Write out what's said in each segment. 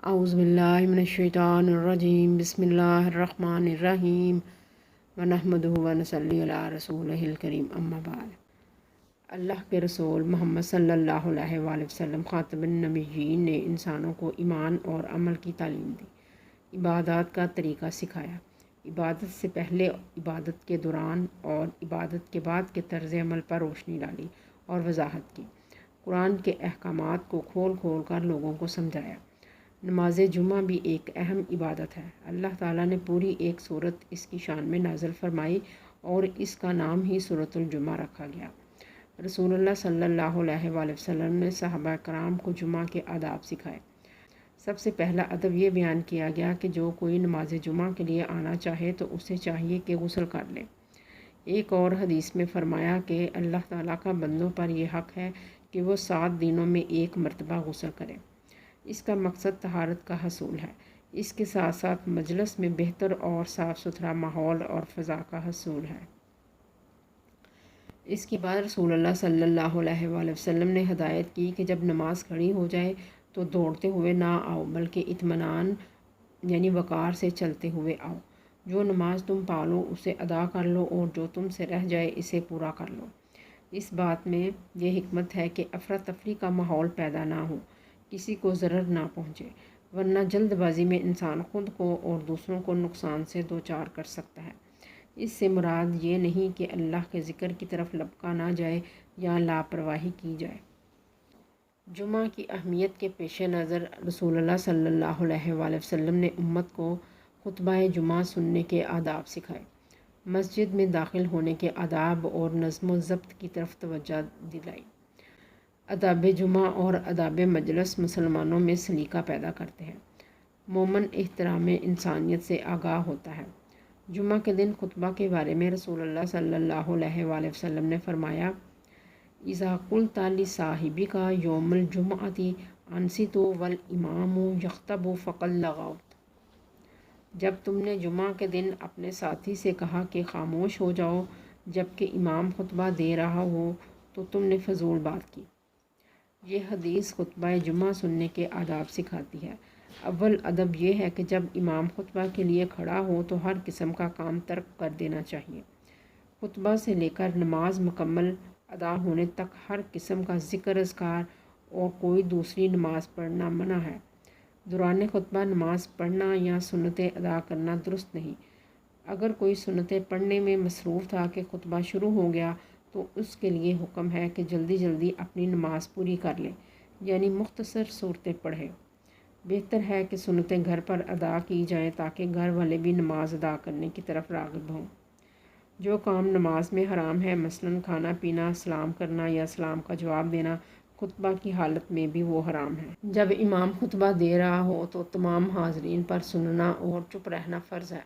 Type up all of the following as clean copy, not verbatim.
اعوذ باللہ من الشیطان الرجیم بسم اللہ الرحمن الرحیم ونحمدہ ونصلی علی رسولہ الکریم اما بعد۔ اللہ کے رسول محمد صلی اللہ علیہ وآلہ وسلم خاتم النبیین نے انسانوں کو ایمان اور عمل کی تعلیم دی، عبادات کا طریقہ سکھایا، عبادت سے پہلے، عبادت کے دوران اور عبادت کے بعد کے طرز عمل پر روشنی ڈالی اور وضاحت کی۔ قرآن کے احکامات کو کھول کھول کر لوگوں کو سمجھایا۔ نماز جمعہ بھی ایک اہم عبادت ہے۔ اللہ تعالیٰ نے پوری ایک سورت اس کی شان میں نازل فرمائی اور اس کا نام ہی سورۃ الجمعہ رکھا گیا۔ رسول اللہ صلی اللہ علیہ وآلہ وسلم نے صحابہ کرام کو جمعہ کے آداب سکھائے۔ سب سے پہلا ادب یہ بیان کیا گیا کہ جو کوئی نماز جمعہ کے لیے آنا چاہے تو اسے چاہیے کہ غسل کر لے۔ ایک اور حدیث میں فرمایا کہ اللہ تعالیٰ کا بندوں پر یہ حق ہے کہ وہ 7 دنوں میں ایک مرتبہ غسل کرے۔ اس کا مقصد طہارت کا حصول ہے۔ اس کے ساتھ ساتھ مجلس میں بہتر اور صاف ستھرا ماحول اور فضا کا حصول ہے۔ اس کے بعد رسول اللہ صلی اللہ علیہ وآلہ وسلم نے ہدایت کی کہ جب نماز کھڑی ہو جائے تو دوڑتے ہوئے نہ آؤ بلکہ اطمینان یعنی وقار سے چلتے ہوئے آؤ۔ جو نماز تم پالو اسے ادا کر لو اور جو تم سے رہ جائے اسے پورا کر لو۔ اس بات میں یہ حکمت ہے کہ افراتفری کا ماحول پیدا نہ ہو، کسی کو ضرر نہ پہنچے، ورنہ جلد بازی میں انسان خود کو اور دوسروں کو نقصان سے دوچار کر سکتا ہے۔ اس سے مراد یہ نہیں کہ اللہ کے ذکر کی طرف لپکا نہ جائے یا لاپرواہی کی جائے۔ جمعہ کی اہمیت کے پیش نظر رسول اللہ صلی اللہ علیہ وآلہ وسلم نے امت کو خطبہ جمعہ سننے کے آداب سکھائے، مسجد میں داخل ہونے کے آداب اور نظم و ضبط کی طرف توجہ دلائی۔ آداب جمعہ اور آداب مجلس مسلمانوں میں سلیقہ پیدا کرتے ہیں۔ مومن احترام انسانیت سے آگاہ ہوتا ہے۔ جمعہ کے دن خطبہ کے بارے میں رسول اللہ صلی اللہ علیہ وآلہ وسلم نے فرمایا، اذا قلت لصاحبک یوم الجمعۃ انصت والامام یخطب فقد لغوت۔ جب تم نے جمعہ کے دن اپنے ساتھی سے کہا کہ خاموش ہو جاؤ جبکہ امام خطبہ دے رہا ہو تو تم نے فضول بات کی۔ یہ حدیث خطبہ جمعہ سننے کے آداب سکھاتی ہے۔ اول ادب یہ ہے کہ جب امام خطبہ کے لیے کھڑا ہو تو ہر قسم کا کام ترک کر دینا چاہیے۔ خطبہ سے لے کر نماز مکمل ادا ہونے تک ہر قسم کا ذکر اذکار اور کوئی دوسری نماز پڑھنا منع ہے۔ دوران خطبہ نماز پڑھنا یا سنتیں ادا کرنا درست نہیں۔ اگر کوئی سنتیں پڑھنے میں مصروف تھا کہ خطبہ شروع ہو گیا تو اس کے لیے حکم ہے کہ جلدی جلدی اپنی نماز پوری کر لے، یعنی مختصر صورتیں پڑھے۔ بہتر ہے کہ سنتیں گھر پر ادا کی جائیں تاکہ گھر والے بھی نماز ادا کرنے کی طرف راغب ہوں۔ جو کام نماز میں حرام ہے، مثلاً کھانا پینا، سلام کرنا یا سلام کا جواب دینا، خطبہ کی حالت میں بھی وہ حرام ہے۔ جب امام خطبہ دے رہا ہو تو تمام حاضرین پر سننا اور چپ رہنا فرض ہے۔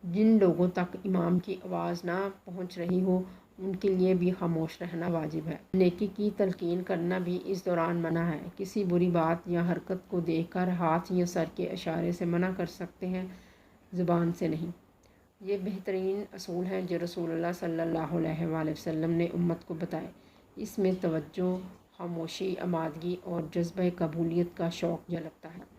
جن لوگوں تک امام کی آواز نہ پہنچ رہی ہو ان کے لیے بھی خاموش رہنا واجب ہے۔ نیکی کی تلقین کرنا بھی اس دوران منع ہے۔ کسی بری بات یا حرکت کو دیکھ کر ہاتھ یا سر کے اشارے سے منع کر سکتے ہیں، زبان سے نہیں۔ یہ بہترین اصول ہیں جو رسول اللہ صلی اللہ علیہ وآلہ وسلم نے امت کو بتائے۔ اس میں توجہ، خاموشی، آمادگی اور جذبہ قبولیت کا شوق جھلکتا ہے۔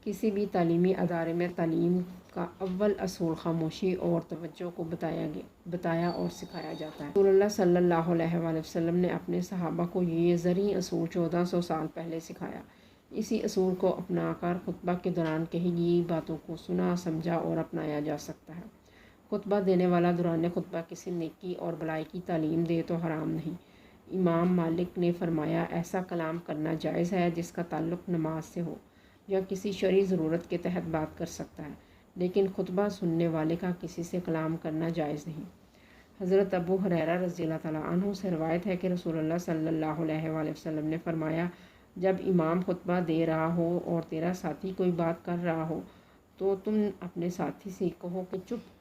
کسی بھی تعلیمی ادارے میں تعلیم کا اول اصول خاموشی اور توجہ کو بتایا اور سکھایا جاتا ہے۔ رسول اللہ صلی اللہ علیہ وآلہ وسلم نے اپنے صحابہ کو یہ زرعی اصول 1400 سال پہلے سکھایا۔ اسی اصول کو اپنا کر خطبہ کے دوران کہی گئی باتوں کو سنا، سمجھا اور اپنایا جا سکتا ہے۔ خطبہ دینے والا دوران خطبہ کسی نیکی اور بھلائی کی تعلیم دے تو حرام نہیں۔ امام مالک نے فرمایا، ایسا کلام کرنا جائز ہے جس کا تعلق نماز سے ہو یا کسی شرعی ضرورت کے تحت بات کر سکتا ہے، لیکن خطبہ سننے والے کا کسی سے کلام کرنا جائز نہیں۔ حضرت ابو ہریرہ رضی اللہ تعالیٰ عنہ سے روایت ہے کہ رسول اللہ صلی اللہ علیہ وآلہ وسلم نے فرمایا، جب امام خطبہ دے رہا ہو اور تیرا ساتھی کوئی بات کر رہا ہو تو تم اپنے ساتھی سے کہو کہ چپ،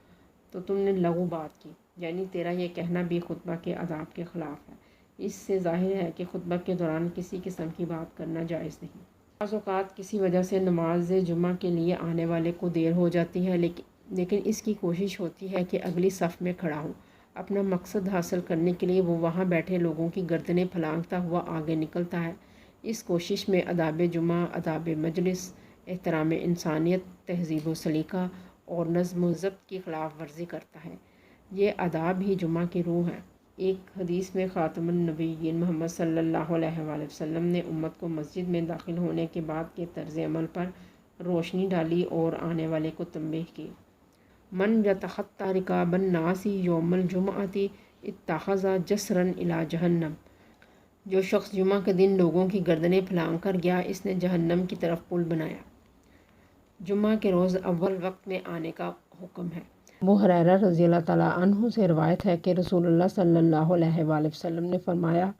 تو تم نے لغو بات کی، یعنی تیرا یہ کہنا بھی خطبہ کے آداب کے خلاف ہے۔ اس سے ظاہر ہے کہ خطبہ کے دوران کسی قسم کی بات کرنا جائز نہیں۔ بعض اوقات کسی وجہ سے نماز جمعہ کے لیے آنے والے کو دیر ہو جاتی ہے، لیکن اس کی کوشش ہوتی ہے کہ اگلی صف میں کھڑا ہو۔ اپنا مقصد حاصل کرنے کے لیے وہ وہاں بیٹھے لوگوں کی گردنیں پھلانگتا ہوا آگے نکلتا ہے۔ اس کوشش میں آداب جمعہ، آداب مجلس احترام انسانیت، تہذیب و سلیقہ اور نظم و ضبط کی خلاف ورزی کرتا ہے۔ یہ آداب ہی جمعہ کی روح ہے۔ ایک حدیث میں خاتم النبیین محمد صلی اللہ علیہ وآلہ وسلم نے امت کو مسجد میں داخل ہونے کے بعد کے طرز عمل پر روشنی ڈالی اور آنے والے کو تنبیہ کی۔ من یتخطی رکاب الناس یوم الجمعۃ اتخذ جسرا الی جہنم، جو شخص جمعہ کے دن لوگوں کی گردنیں پھلانگ کر گیا، اس نے جہنم کی طرف پل بنایا۔ جمعہ کے روز اول وقت میں آنے کا حکم ہے۔ ابو ہریرہ رضی اللہ تعالیٰ عنہ سے روایت ہے کہ رسول اللہ صلی اللہ علیہ وآلہ وسلم نے فرمایا،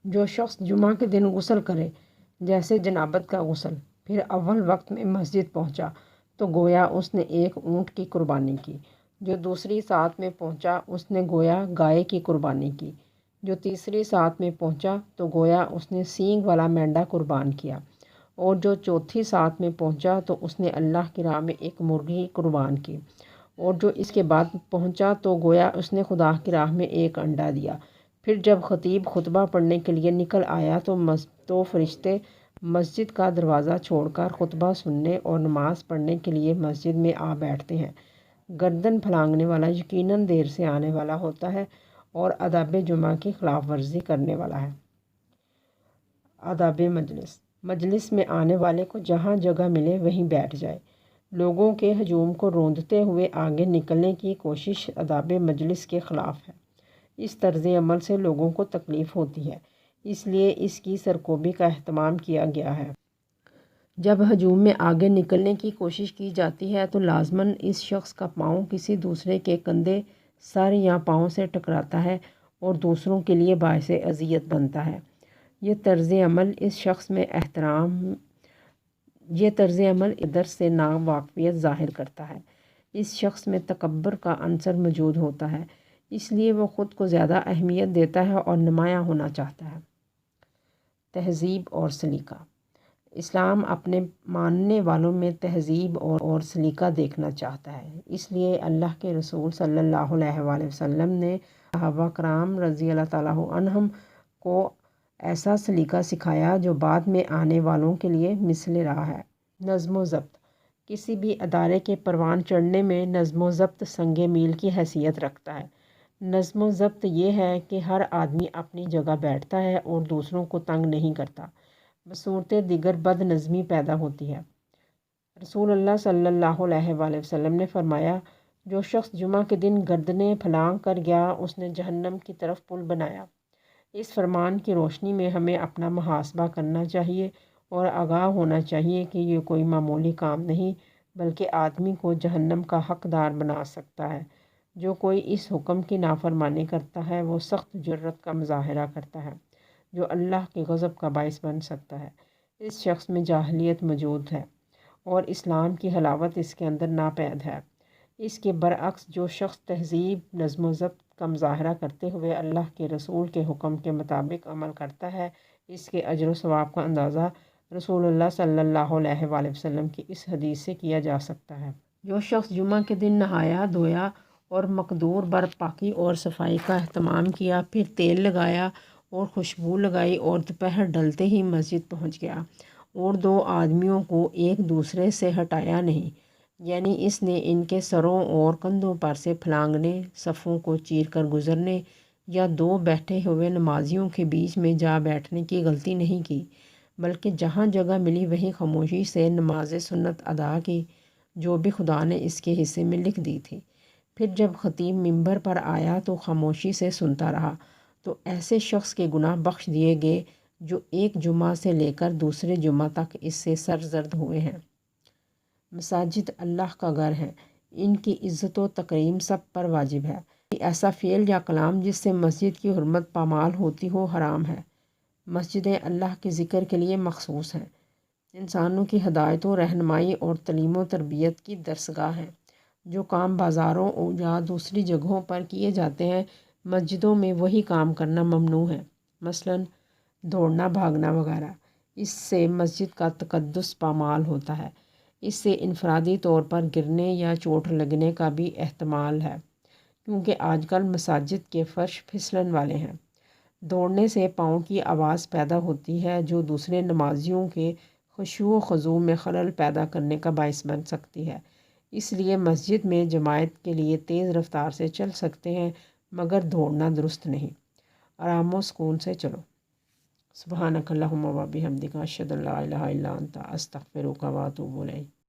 جو شخص جمعہ کے دن غسل کرے جیسے جنابت کا غسل، پھر اول وقت میں مسجد پہنچا تو گویا اس نے ایک اونٹ کی قربانی کی، جو دوسری ساعت میں پہنچا اس نے گویا گائے کی قربانی کی، جو تیسری ساعت میں پہنچا تو گویا اس نے سینگ والا مینڈا قربان کیا، اور جو چوتھی ساعت میں پہنچا تو اس نے اللہ کی راہ میں ایک مرغی قربان کی، اور جو اس کے بعد پہنچا تو گویا اس نے خدا کی راہ میں ایک انڈا دیا۔ پھر جب خطیب خطبہ پڑھنے کے لیے نکل آیا تو فرشتے مسجد کا دروازہ چھوڑ کر خطبہ سننے اور نماز پڑھنے کے لیے مسجد میں آ بیٹھتے ہیں۔ گردن پھلانگنے والا یقیناً دیر سے آنے والا ہوتا ہے اور آداب جمعہ کی خلاف ورزی کرنے والا ہے۔ آداب مجلس: مجلس میں آنے والے کو جہاں جگہ ملے وہیں بیٹھ جائے۔ لوگوں کے ہجوم کو روندتے ہوئے آگے نکلنے کی کوشش آداب مجلس کے خلاف ہے۔ اس طرز عمل سے لوگوں کو تکلیف ہوتی ہے، اس لیے اس کی سرکوبی کا اہتمام کیا گیا ہے۔ جب ہجوم میں آگے نکلنے کی کوشش کی جاتی ہے تو لازماً اس شخص کا پاؤں کسی دوسرے کے کندھے، سر یا پاؤں سے ٹکراتا ہے اور دوسروں کے لیے باعث اذیت بنتا ہے۔ یہ طرز عمل ادھر سے ناواقفیت ظاہر کرتا ہے۔ اس شخص میں تکبر کا عنصر موجود ہوتا ہے، اس لیے وہ خود کو زیادہ اہمیت دیتا ہے اور نمایاں ہونا چاہتا ہے۔ تہذیب اور سلیقہ: اسلام اپنے ماننے والوں میں تہذیب اور سلیقہ دیکھنا چاہتا ہے، اس لیے اللہ کے رسول صلی اللہ علیہ وآلہ وسلم نے صحابہ کرام رضی اللہ تعالیٰ عنہم کو ایسا سلیقہ سکھایا جو بعد میں آنے والوں کے لیے مثل راہ ہے۔ نظم و ضبط: کسی بھی ادارے کے پروان چڑھنے میں نظم و ضبط سنگ میل کی حیثیت رکھتا ہے۔ نظم و ضبط یہ ہے کہ ہر آدمی اپنی جگہ بیٹھتا ہے اور دوسروں کو تنگ نہیں کرتا، بصورت دیگر بد نظمی پیدا ہوتی ہے۔ رسول اللہ صلی اللہ علیہ وآلہ وسلم نے فرمایا، جو شخص جمعہ کے دن گردنیں پھلانگ کر گیا اس نے جہنم کی طرف پل بنایا۔ اس فرمان کی روشنی میں ہمیں اپنا محاسبہ کرنا چاہیے اور آگاہ ہونا چاہیے کہ یہ کوئی معمولی کام نہیں بلکہ آدمی کو جہنم کا حقدار بنا سکتا ہے۔ جو کوئی اس حکم کی نافرمانی کرتا ہے وہ سخت جرأت کا مظاہرہ کرتا ہے جو اللہ کے غضب کا باعث بن سکتا ہے۔ اس شخص میں جاہلیت موجود ہے اور اسلام کی حلاوت اس کے اندر ناپید ہے۔ اس کے برعکس جو شخص تہذیب، نظم و ضبط کا مظاہرہ کرتے ہوئے اللہ کے رسول کے حکم کے مطابق عمل کرتا ہے، اس کے اجر و ثواب کا اندازہ رسول اللہ صلی اللہ علیہ وآلہ وسلم کی اس حدیث سے کیا جا سکتا ہے۔ جو شخص جمعہ کے دن نہایا دھویا اور مقدور بر پاکی اور صفائی کا اہتمام کیا، پھر تیل لگایا اور خوشبو لگائی اور دوپہر ڈھلتے ہی مسجد پہنچ گیا اور دو آدمیوں کو ایک دوسرے سے ہٹایا نہیں، یعنی اس نے ان کے سروں اور کندھوں پر سے پھلانگنے، صفوں کو چیر کر گزرنے یا دو بیٹھے ہوئے نمازیوں کے بیچ میں جا بیٹھنے کی غلطی نہیں کی، بلکہ جہاں جگہ ملی وہیں خاموشی سے نماز سنت ادا کی جو بھی خدا نے اس کے حصے میں لکھ دی تھی۔ پھر جب خطیب منبر پر آیا تو خاموشی سے سنتا رہا، تو ایسے شخص کے گناہ بخش دیے گئے جو ایک جمعہ سے لے کر دوسرے جمعہ تک اس سے سرزد ہوئے ہیں۔ مساجد اللہ کا گھر ہیں، ان کی عزت و تکریم سب پر واجب ہے۔ ایسا فعل یا کلام جس سے مسجد کی حرمت پامال ہوتی ہو حرام ہے۔ مسجدیں اللہ کے ذکر کے لیے مخصوص ہیں، انسانوں کی ہدایت و رہنمائی اور تعلیم و تربیت کی درسگاہ ہیں۔ جو کام بازاروں یا دوسری جگہوں پر کیے جاتے ہیں، مسجدوں میں وہی کام کرنا ممنوع ہے، مثلاً دوڑنا، بھاگنا وغیرہ۔ اس سے مسجد کا تقدس پامال ہوتا ہے۔ اس سے انفرادی طور پر گرنے یا چوٹ لگنے کا بھی احتمال ہے، کیونکہ آج کل مساجد کے فرش پھسلن والے ہیں۔ دوڑنے سے پاؤں کی آواز پیدا ہوتی ہے جو دوسرے نمازیوں کے خشوع و خضوع میں خلل پیدا کرنے کا باعث بن سکتی ہے۔ اس لیے مسجد میں جماعت کے لیے تیز رفتار سے چل سکتے ہیں مگر دوڑنا درست نہیں، آرام و سکون سے چلو۔ سبحانک اللہم و بحمدک اشہد ان لا الہ الا انت استغفرک و اتوب الیک۔